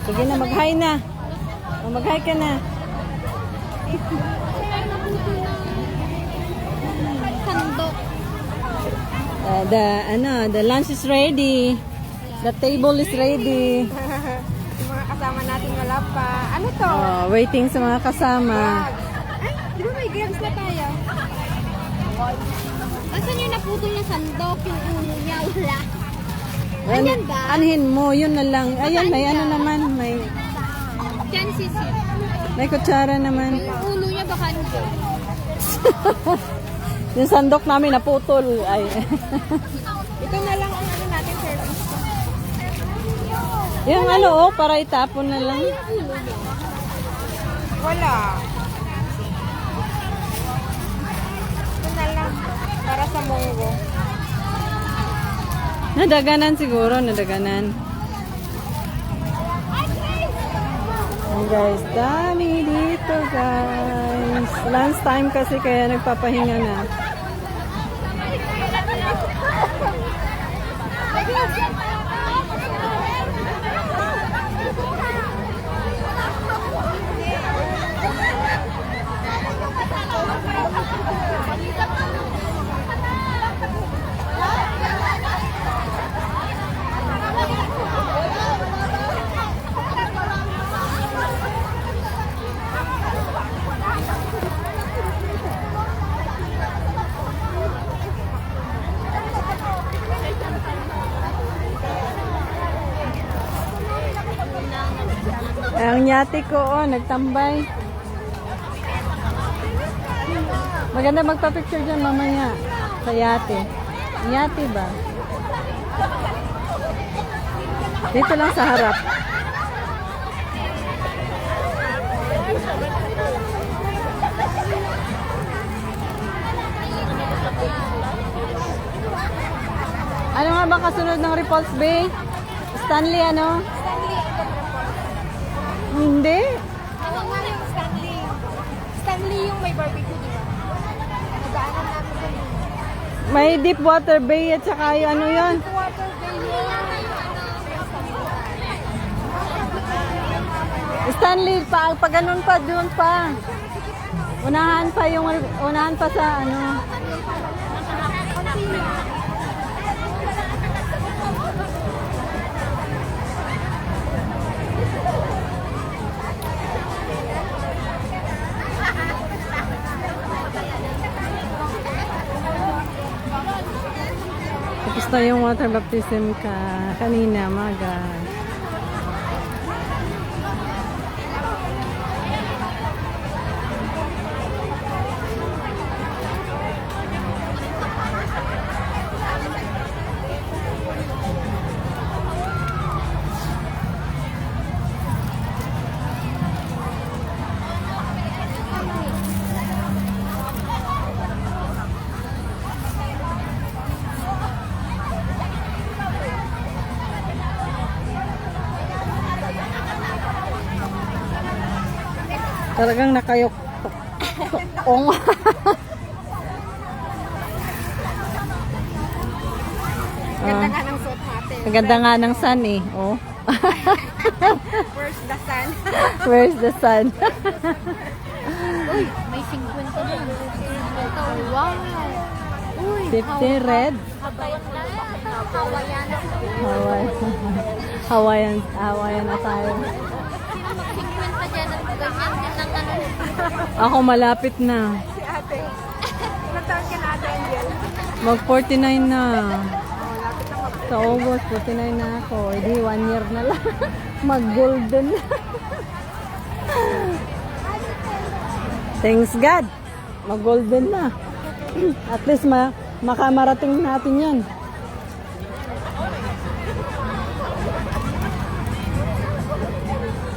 Sige na, mag-hi na. O, mag-hi ka na. Sandok. The lunch is ready. The table is ready. Yung mga kasama natin wala pa. Ano to? Oh, waiting sa mga kasama. Ay, di ba may grams na tayo? Asan yung naputol na sandok? Yung ulo niya, wala. Ayan ba? Anhin mo, yun na lang. Ayan, may ano naman. Diyan sisi. May kutsara naman. Yung ulo niya baka nandun. Yung sandok namin naputol. Ay. Ito na lang ang ano natin service ko. Yung ano, oh, para itapon na lang. Yung ulo niya. Wala. Ito na lang. Para sa munggo. Nadaganan siguro, nadaganan. Ayan guys, dami dito guys. Lunch time kasi kaya nagpapahinga na. Ang yate ko, oh, nagtambay. Maganda magpa-picture dyan mamaya sa yate. Yate ba? Dito lang sa harap. Ano nga ba kasunod ng Repulse Bay? Stanley ano? Hindi. Ano nga yung Stanley? Stanley yung may barbecue, di ba? Nagaanan natin kanina. May Deepwater Bay at saka yung ano yun. Water Bay yung Stanley pa, pag ganun pa, doon pa. Unahan pa sa ano. Tapos na yung water baptism kanina, maga. Talagang nakayok. Ong. ganda nga ng suot natin. Maganda nga ng sun eh. Oh. Where's the sun? Where's the sun? Uy, may 50 na. 50. Wow. Uy, 50 red. Hawaiian na tayo. Sino mag-50 dyan at ganyan din ng ano? Ako malapit na. Si ate. Ilang taon ka na ate, Angel? Mag 49 na. Lapit na Sa August, 49 na ako. Hindi, 1 year na lang. Mag-golden na. Thanks God. Mag-golden na. At least makamarating natin yan.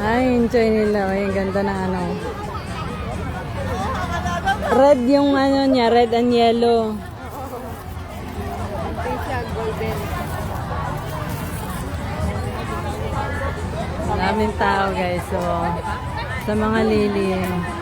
Ay, enjoy nila. Ay, ang ganda ng ano. Red yung ano niya, red and yellow. golden. Maraming tao guys. So, sa mga lilim.